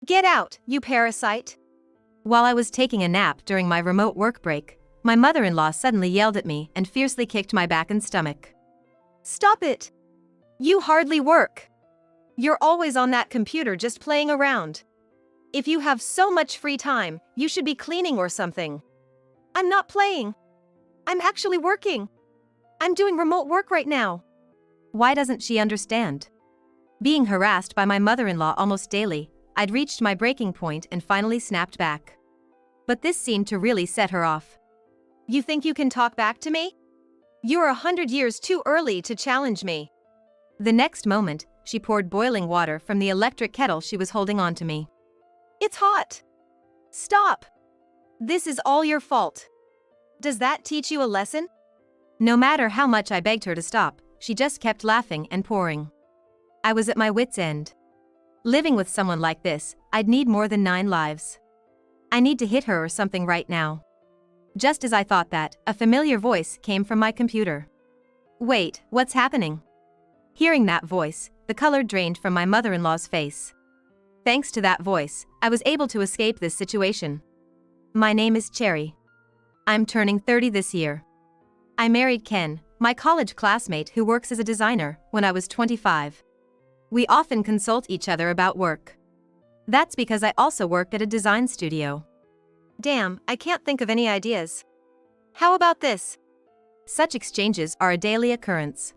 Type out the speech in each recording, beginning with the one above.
Get out, you parasite! While I was taking a nap during my remote work break, my mother-in-law suddenly yelled at me and fiercely kicked my back and stomach. Stop it! You hardly work. You're always on that computer just playing around. If you have so much free time, you should be cleaning or something. I'm not playing. I'm actually working. I'm doing remote work right now. Why doesn't she understand? Being harassed by my mother-in-law almost daily, I'd reached my breaking point and finally snapped back. But this seemed to really set her off. You think you can talk back to me? You're 100 years too early to challenge me. The next moment, she poured boiling water from the electric kettle she was holding onto me. It's hot. Stop. This is all your fault. Does that teach you a lesson? No matter how much I begged her to stop, she just kept laughing and pouring. I was at my wit's end. Living with someone like this, I'd need more than 9 lives. I need to hit her or something right now. Just as I thought that, a familiar voice came from my computer. Wait, what's happening? Hearing that voice, the color drained from my mother-in-law's face. Thanks to that voice, I was able to escape this situation. My name is Cherry. I'm turning 30 this year. I married Ken, my college classmate who works as a designer, when I was 25. We often consult each other about work. That's because I also worked at a design studio. Damn, I can't think of any ideas. How about this? Such exchanges are a daily occurrence.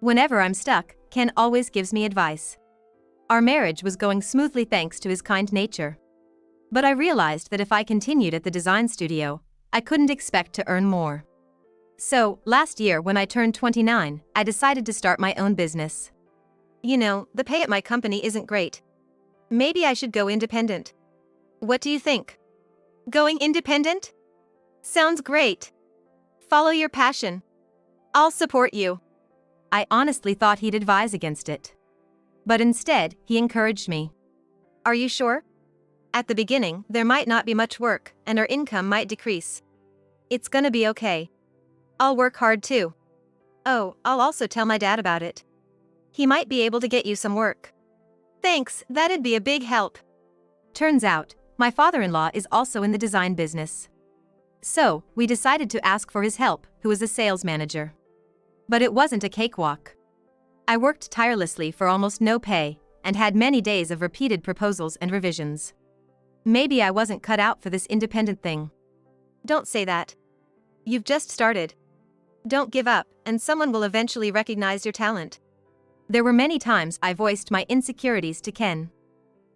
Whenever I'm stuck, Ken always gives me advice. Our marriage was going smoothly thanks to his kind nature. But I realized that if I continued at the design studio, I couldn't expect to earn more. So, last year when I turned 29, I decided to start my own business. You know, the pay at my company isn't great. Maybe I should go independent. What do you think? Going independent? Sounds great. Follow your passion. I'll support you. I honestly thought he'd advise against it. But instead, he encouraged me. Are you sure? At the beginning, there might not be much work, and our income might decrease. It's gonna be okay. I'll work hard too. Oh, I'll also tell my dad about it. He might be able to get you some work. Thanks, that'd be a big help. Turns out, my father-in-law is also in the design business. So, we decided to ask for his help, who is a sales manager. But it wasn't a cakewalk. I worked tirelessly for almost no pay, and had many days of repeated proposals and revisions. Maybe I wasn't cut out for this independent thing. Don't say that. You've just started. Don't give up, and someone will eventually recognize your talent. There were many times I voiced my insecurities to Ken.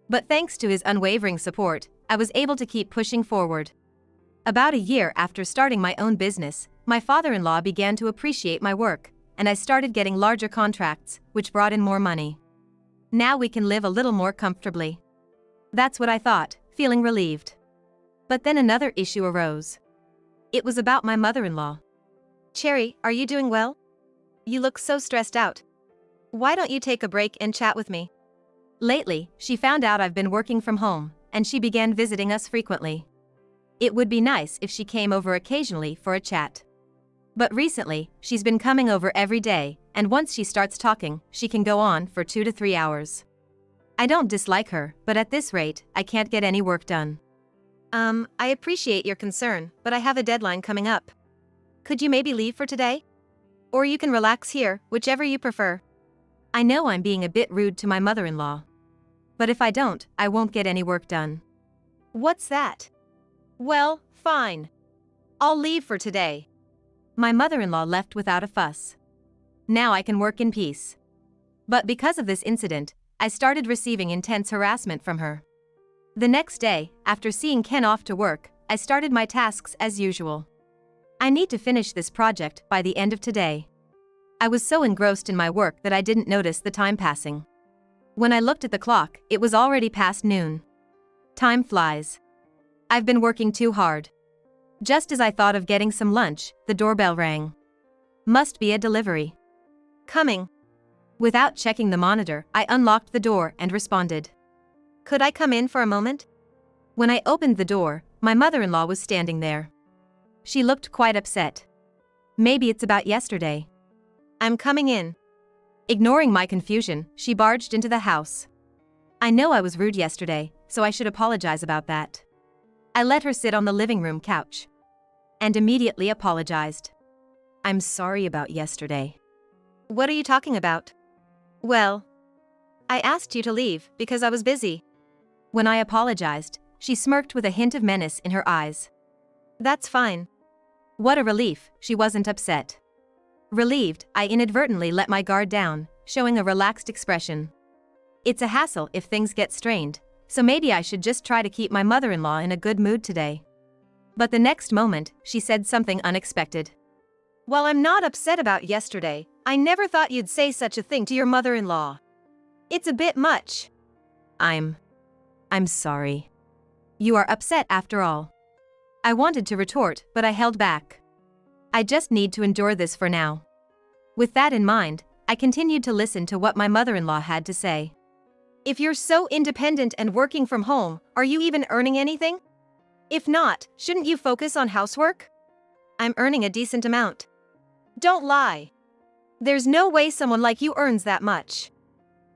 But thanks to his unwavering support, I was able to keep pushing forward. About a year after starting my own business, my father-in-law began to appreciate my work, and I started getting larger contracts, which brought in more money. Now we can live a little more comfortably. That's what I thought, feeling relieved. But then another issue arose. It was about my mother-in-law. Cherry, are you doing well? You look so stressed out. Why don't you take a break and chat with me? Lately, she found out I've been working from home, and she began visiting us frequently. It would be nice if she came over occasionally for a chat. But recently, she's been coming over every day, and once she starts talking, she can go on for 2 to 3 hours. I don't dislike her, but at this rate, I can't get any work done. I appreciate your concern, but I have a deadline coming up. Could you maybe leave for today? Or you can relax here, whichever you prefer. I know I'm being a bit rude to my mother-in-law. But if I don't, I won't get any work done. What's that? Well, fine. I'll leave for today. My mother-in-law left without a fuss. Now I can work in peace. But because of this incident, I started receiving intense harassment from her. The next day, after seeing Ken off to work, I started my tasks as usual. I need to finish this project by the end of today. I was so engrossed in my work that I didn't notice the time passing. When I looked at the clock, it was already past noon. Time flies. I've been working too hard. Just as I thought of getting some lunch, the doorbell rang. Must be a delivery. Coming. Without checking the monitor, I unlocked the door and responded. Could I come in for a moment? When I opened the door, my mother-in-law was standing there. She looked quite upset. Maybe it's about yesterday. I'm coming in. Ignoring my confusion, she barged into the house. I know I was rude yesterday, so I should apologize about that. I let her sit on the living room couch and immediately apologized. I'm sorry about yesterday. What are you talking about? Well, I asked you to leave because I was busy. When I apologized, she smirked with a hint of menace in her eyes. That's fine. What a relief, she wasn't upset. Relieved, I inadvertently let my guard down, showing a relaxed expression. It's a hassle if things get strained, so maybe I should just try to keep my mother-in-law in a good mood today. But the next moment, she said something unexpected. Well, I'm not upset about yesterday. I never thought you'd say such a thing to your mother-in-law. It's a bit much. I'm sorry. You are upset after all. I wanted to retort, but I held back. I just need to endure this for now. With that in mind, I continued to listen to what my mother-in-law had to say. If you're so independent and working from home, are you even earning anything? If not, shouldn't you focus on housework? I'm earning a decent amount. Don't lie. There's no way someone like you earns that much.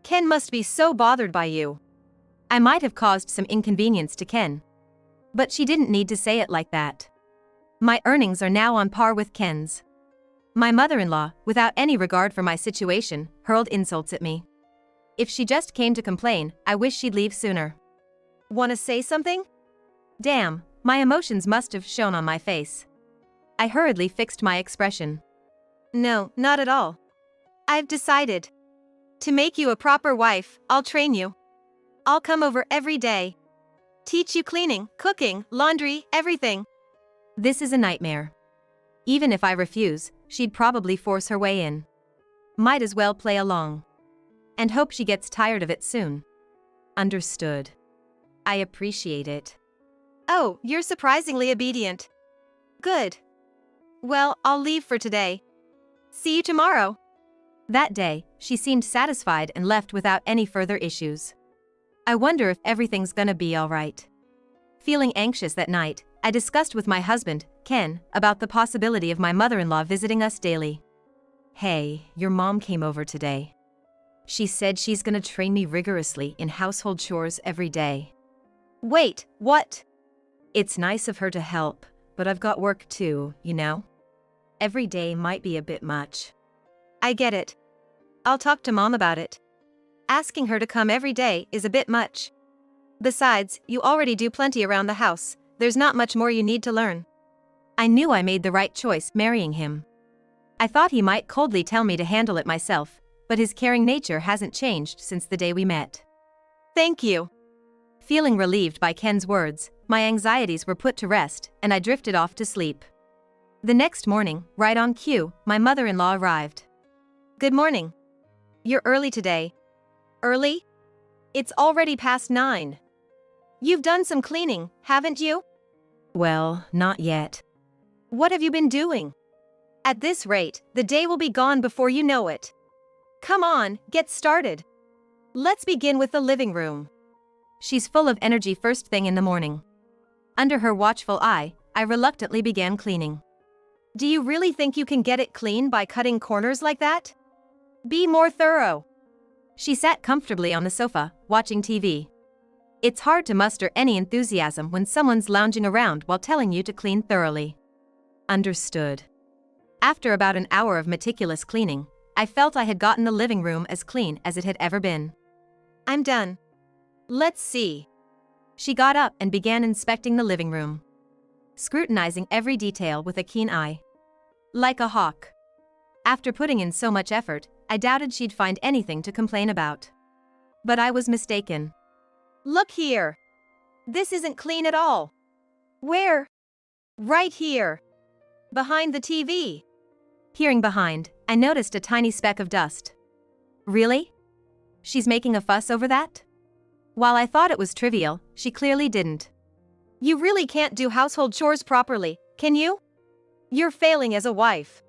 Ken must be so bothered by you. I might have caused some inconvenience to Ken. But she didn't need to say it like that. My earnings are now on par with Ken's. My mother-in-law, without any regard for my situation, hurled insults at me. If she just came to complain, I wish she'd leave sooner. Want to say something? Damn, my emotions must have shown on my face. I hurriedly fixed my expression. No, not at all. I've decided. To make you a proper wife, I'll train you. I'll come over every day. Teach you cleaning, cooking, laundry, everything. This is a nightmare. Even if I refuse, she'd probably force her way in. Might as well play along. And hope she gets tired of it soon. Understood. I appreciate it. Oh, you're surprisingly obedient. Good. Well, I'll leave for today. See you tomorrow. That day, she seemed satisfied and left without any further issues. I wonder if everything's gonna be alright. Feeling anxious that night, I discussed with my husband, Ken, about the possibility of my mother-in-law visiting us daily. Hey, your mom came over today. She said she's gonna train me rigorously in household chores every day. Wait, what? It's nice of her to help, but I've got work too, you know? Every day might be a bit much. I get it. I'll talk to Mom about it. Asking her to come every day is a bit much. Besides, you already do plenty around the house. There's not much more you need to learn. I knew I made the right choice marrying him. I thought he might coldly tell me to handle it myself, but his caring nature hasn't changed since the day we met. Thank you. Feeling relieved by Ken's words, my anxieties were put to rest, and I drifted off to sleep. The next morning, right on cue, my mother-in-law arrived. Good morning. You're early today. Early? It's already past 9. You've done some cleaning, haven't you? Well, not yet. What have you been doing? At this rate, the day will be gone before you know it. Come on, get started. Let's begin with the living room. She's full of energy first thing in the morning. Under her watchful eye, I reluctantly began cleaning. Do you really think you can get it clean by cutting corners like that? Be more thorough. She sat comfortably on the sofa, watching TV. It's hard to muster any enthusiasm when someone's lounging around while telling you to clean thoroughly. Understood. After about an hour of meticulous cleaning, I felt I had gotten the living room as clean as it had ever been. I'm done. Let's see. She got up and began inspecting the living room, scrutinizing every detail with a keen eye. Like a hawk. After putting in so much effort, I doubted she'd find anything to complain about. But I was mistaken. Look here. This isn't clean at all. Where? Right here. Behind the TV. Peering behind, I noticed a tiny speck of dust. Really? She's making a fuss over that? While I thought it was trivial, she clearly didn't. You really can't do household chores properly, can you? You're failing as a wife.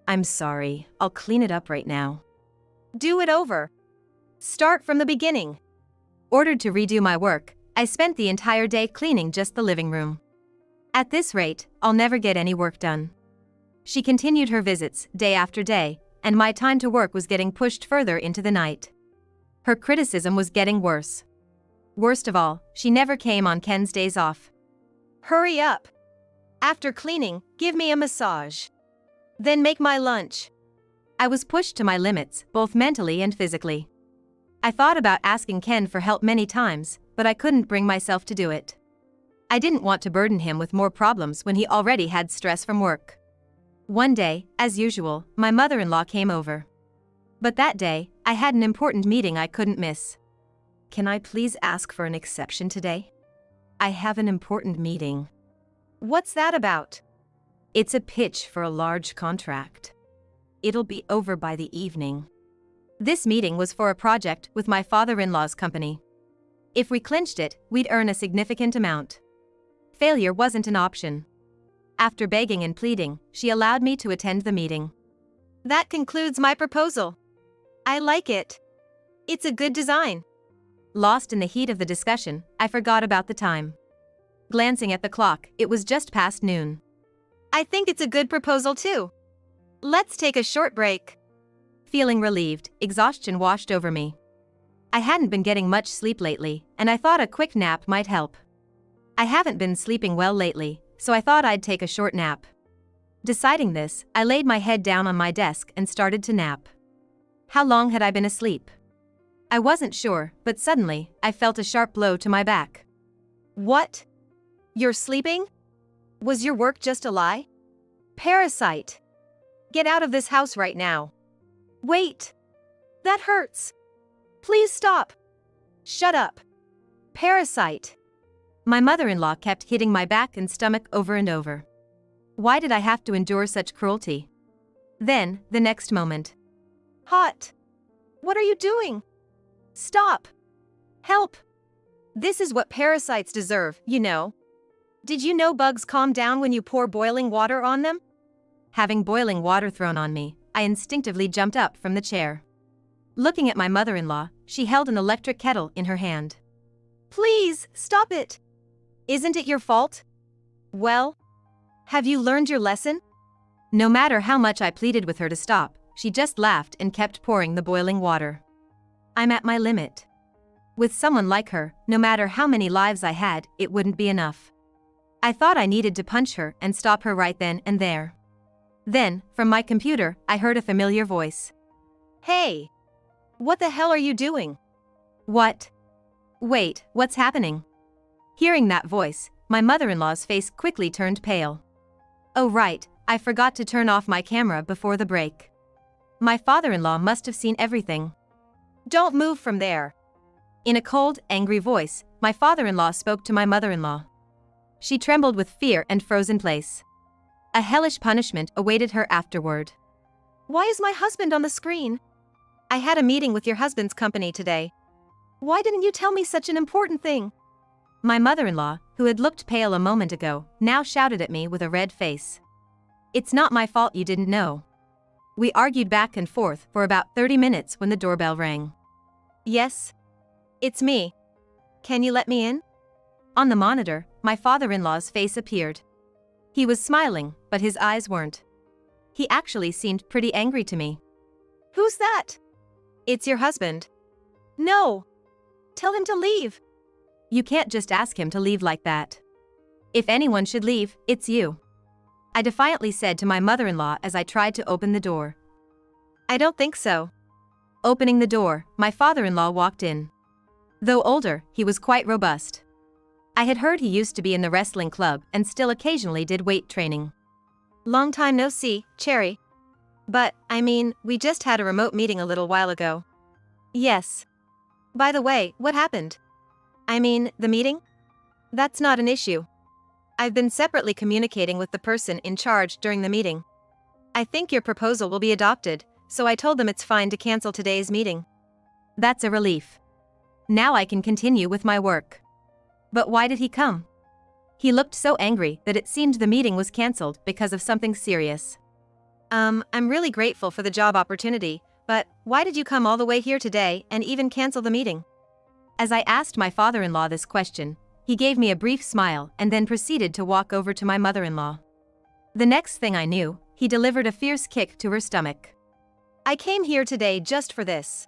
I'm sorry, I'll clean it up right now. Do it over. Start from the beginning. Ordered to redo my work, I spent the entire day cleaning just the living room. At this rate, I'll never get any work done. She continued her visits, day after day, and my time to work was getting pushed further into the night. Her criticism was getting worse. Worst of all, she never came on Ken's days off. Hurry up. After cleaning, give me a massage. Then make my lunch. I was pushed to my limits, both mentally and physically. I thought about asking Ken for help many times, but I couldn't bring myself to do it. I didn't want to burden him with more problems when he already had stress from work. One day, as usual, my mother-in-law came over. But that day, I had an important meeting I couldn't miss. Can I please ask for an exception today? I have an important meeting. What's that about? It's a pitch for a large contract. It'll be over by the evening. This meeting was for a project with my father-in-law's company. If we clinched it, we'd earn a significant amount. Failure wasn't an option. After begging and pleading, she allowed me to attend the meeting. That concludes my proposal. I like it. It's a good design. Lost in the heat of the discussion, I forgot about the time. Glancing at the clock, it was just past noon. I think it's a good proposal too. Let's take a short break. Feeling relieved, exhaustion washed over me. I hadn't been getting much sleep lately, and I thought a quick nap might help. I haven't been sleeping well lately, so I thought I'd take a short nap. Deciding this, I laid my head down on my desk and started to nap. How long had I been asleep? I wasn't sure, but suddenly, I felt a sharp blow to my back. What? You're sleeping? Was your work just a lie? Parasite. Get out of this house right now. Wait. That hurts. Please stop. Shut up. Parasite. My mother-in-law kept hitting my back and stomach over and over. Why did I have to endure such cruelty? Then, the next moment. Hot. What are you doing? Stop. Help. This is what parasites deserve, you know. Did you know bugs calm down when you pour boiling water on them? Having boiling water thrown on me, I instinctively jumped up from the chair. Looking at my mother-in-law, she held an electric kettle in her hand. Please, stop it. Isn't it your fault? Well, have you learned your lesson? No matter how much I pleaded with her to stop, she just laughed and kept pouring the boiling water. I'm at my limit. With someone like her, no matter how many lives I had, it wouldn't be enough. I thought I needed to punch her and stop her right then and there. Then, from my computer, I heard a familiar voice. Hey! What the hell are you doing? What? Wait, what's happening? Hearing that voice, my mother-in-law's face quickly turned pale. Oh right, I forgot to turn off my camera before the break. My father-in-law must have seen everything. Don't move from there. In a cold, angry voice, my father-in-law spoke to my mother-in-law. She trembled with fear and froze in place. A hellish punishment awaited her afterward. Why is my husband on the screen? I had a meeting with your husband's company today. Why didn't you tell me such an important thing? My mother-in-law, who had looked pale a moment ago, now shouted at me with a red face. It's not my fault you didn't know. We argued back and forth for about 30 minutes when the doorbell rang. Yes. It's me. Can you let me in? On the monitor, my father-in-law's face appeared. He was smiling, but his eyes weren't. He actually seemed pretty angry to me. Who's that? It's your husband. No. Tell him to leave. You can't just ask him to leave like that. If anyone should leave, it's you. I defiantly said to my mother-in-law as I tried to open the door. I don't think so. Opening the door, my father-in-law walked in. Though older, he was quite robust. I had heard he used to be in the wrestling club and still occasionally did weight training. Long time no see, Cherry. But, I mean, we just had a remote meeting a little while ago. Yes. By the way, what happened? I mean, the meeting? That's not an issue. I've been separately communicating with the person in charge during the meeting. I think your proposal will be adopted, so I told them it's fine to cancel today's meeting. That's a relief. Now I can continue with my work. But why did he come? He looked so angry that it seemed the meeting was cancelled because of something serious. I'm really grateful for the job opportunity, but why did you come all the way here today and even cancel the meeting? As I asked my father-in-law this question, he gave me a brief smile and then proceeded to walk over to my mother-in-law. The next thing I knew, he delivered a fierce kick to her stomach. I came here today just for this.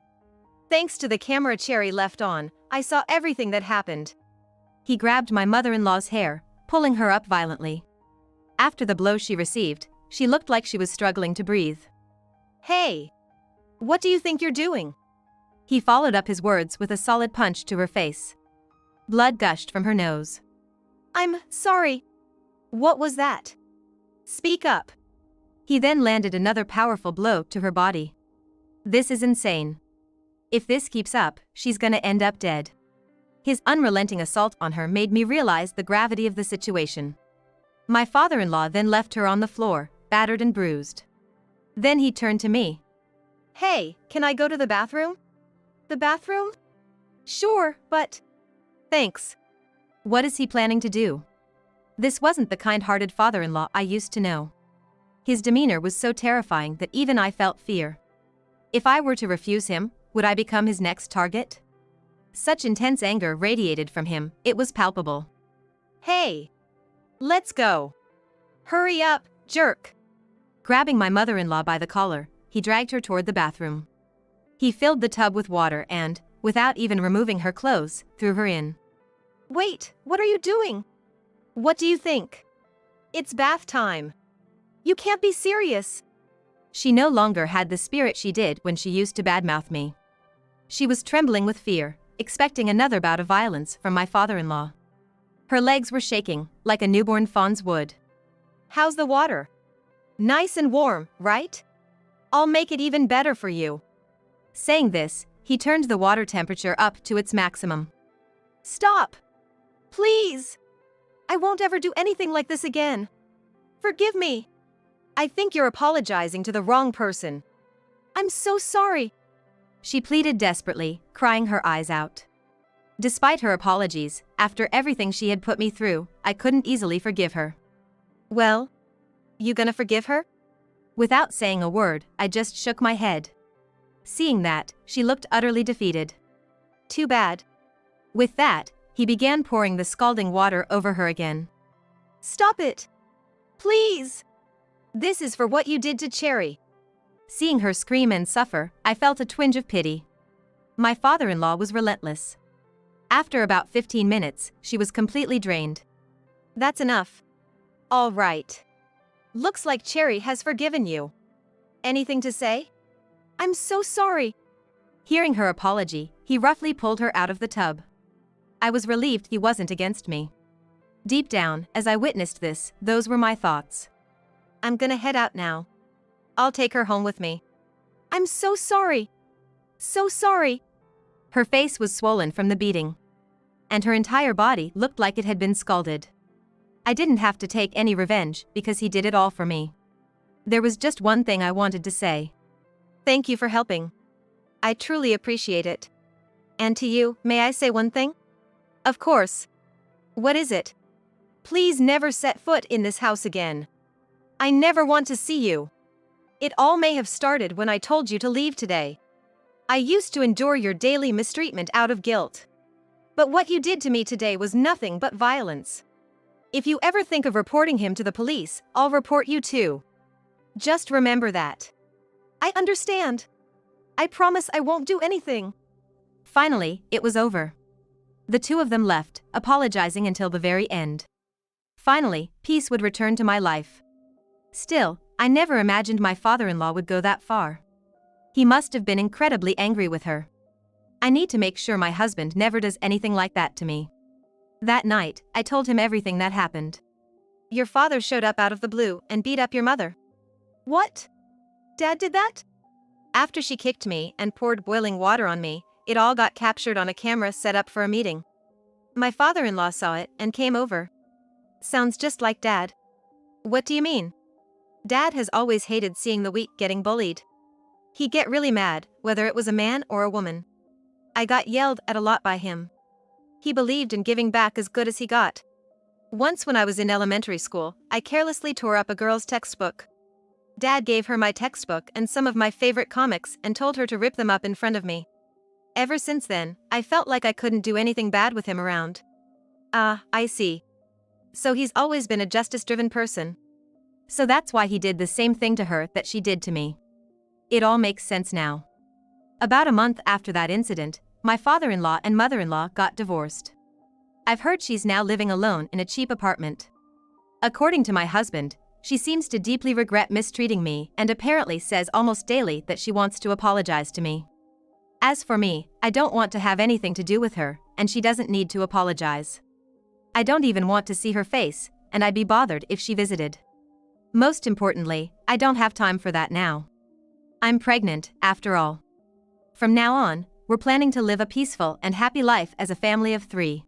Thanks to the camera Cherry left on, I saw everything that happened. He grabbed my mother-in-law's hair, pulling her up violently. After the blow she received, she looked like she was struggling to breathe. Hey! What do you think you're doing? He followed up his words with a solid punch to her face. Blood gushed from her nose. I'm sorry. What was that? Speak up. He then landed another powerful blow to her body. This is insane. If this keeps up, she's gonna end up dead. His unrelenting assault on her made me realize the gravity of the situation. My father-in-law then left her on the floor, battered and bruised. Then he turned to me. Hey, can I go to the bathroom? The bathroom? Sure, but... Thanks. What is he planning to do? This wasn't the kind-hearted father-in-law I used to know. His demeanor was so terrifying that even I felt fear. If I were to refuse him, would I become his next target? Such intense anger radiated from him, it was palpable. Hey! Let's go! Hurry up, jerk! Grabbing my mother-in-law by the collar, he dragged her toward the bathroom. He filled the tub with water and, without even removing her clothes, threw her in. Wait, what are you doing? What do you think? It's bath time. You can't be serious. She no longer had the spirit she did when she used to badmouth me. She was trembling with fear, expecting another bout of violence from my father-in-law. Her legs were shaking, like a newborn fawn's would. How's the water? Nice and warm, right? I'll make it even better for you. Saying this, he turned the water temperature up to its maximum. Stop! Please! I won't ever do anything like this again. Forgive me. I think you're apologizing to the wrong person. I'm so sorry. She pleaded desperately, crying her eyes out. Despite her apologies, after everything she had put me through, I couldn't easily forgive her. Well, you gonna forgive her? Without saying a word, I just shook my head. Seeing that, she looked utterly defeated. Too bad. With that, he began pouring the scalding water over her again. Stop it! Please! This is for what you did to Cherry. Seeing her scream and suffer, I felt a twinge of pity. My father-in-law was relentless. After about 15 minutes, she was completely drained. That's enough. All right. Looks like Cherry has forgiven you. Anything to say? I'm so sorry. Hearing her apology, he roughly pulled her out of the tub. I was relieved he wasn't against me. Deep down, as I witnessed this, those were my thoughts. I'm gonna head out now. I'll take her home with me. I'm so sorry. So sorry. Her face was swollen from the beating. And her entire body looked like it had been scalded. I didn't have to take any revenge because he did it all for me. There was just one thing I wanted to say. Thank you for helping. I truly appreciate it. And to you, may I say one thing? Of course. What is it? Please never set foot in this house again. I never want to see you. It all may have started when I told you to leave today. I used to endure your daily mistreatment out of guilt. But what you did to me today was nothing but violence. If you ever think of reporting him to the police, I'll report you too. Just remember that. I understand. I promise I won't do anything. Finally, it was over. The two of them left, apologizing until the very end. Finally, peace would return to my life. Still, I never imagined my father-in-law would go that far. He must have been incredibly angry with her. I need to make sure my husband never does anything like that to me. That night, I told him everything that happened. Your father showed up out of the blue and beat up your mother. What? Dad did that? After she kicked me and poured boiling water on me, it all got captured on a camera set up for a meeting. My father-in-law saw it and came over. Sounds just like Dad. What do you mean? Dad has always hated seeing the weak getting bullied. He'd get really mad, whether it was a man or a woman. I got yelled at a lot by him. He believed in giving back as good as he got. Once when I was in elementary school, I carelessly tore up a girl's textbook. Dad gave her my textbook and some of my favorite comics and told her to rip them up in front of me. Ever since then, I felt like I couldn't do anything bad with him around. Ah, I see. So he's always been a justice-driven person. So that's why he did the same thing to her that she did to me. It all makes sense now. About a month after that incident, my father-in-law and mother-in-law got divorced. I've heard she's now living alone in a cheap apartment. According to my husband, she seems to deeply regret mistreating me and apparently says almost daily that she wants to apologize to me. As for me, I don't want to have anything to do with her, and she doesn't need to apologize. I don't even want to see her face, and I'd be bothered if she visited. Most importantly, I don't have time for that now. I'm pregnant, after all. From now on, we're planning to live a peaceful and happy life as a family of 3.